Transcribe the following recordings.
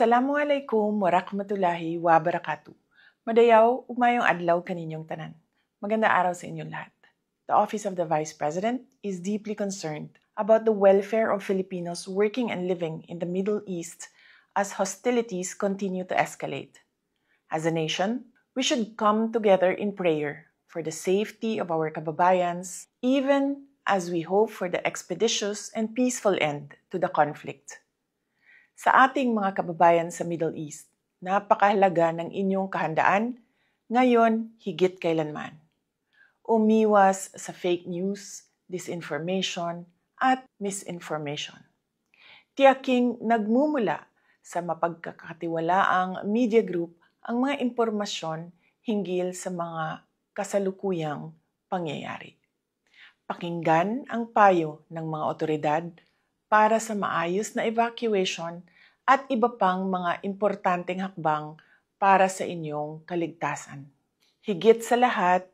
Assalamualaikum warahmatullahi wabarakatuh. Madayaw, ugmayong adlaw kaninyong tanan. Maganda araw sa inyong lahat. The Office of the Vice President is deeply concerned about the welfare of Filipinos working and living in the Middle East as hostilities continue to escalate. As a nation, we should come together in prayer for the safety of our kababayans, even as we hope for the expeditious and peaceful end to the conflict. Sa ating mga kababayan sa Middle East, napakahalaga ng inyong kahandaan, ngayon higit kailanman. Umiwas sa fake news, disinformation, at misinformation. Tiyaking nagmumula sa mapagkakatiwalaang media group ang mga impormasyon hinggil sa mga kasalukuyang pangyayari. Pakinggan ang payo ng mga otoridad para sa maayos na evacuation at iba pang mga importanteng hakbang para sa inyong kaligtasan. Higit sa lahat,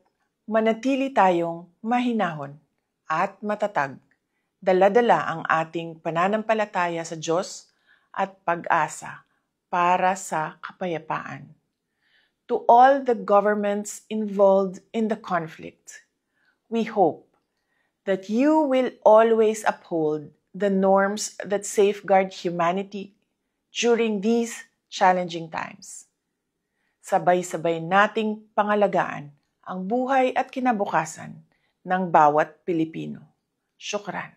manatili tayong mahinahon at matatag. Dala-dala ang ating pananampalataya sa Diyos at pag-asa para sa kapayapaan. To all the governments involved in the conflict, we hope that you will always uphold the norms that safeguard humanity during these challenging times. Sabay-sabay nating pangalagaan ang buhay at kinabukasan ng bawat Pilipino. Syukran.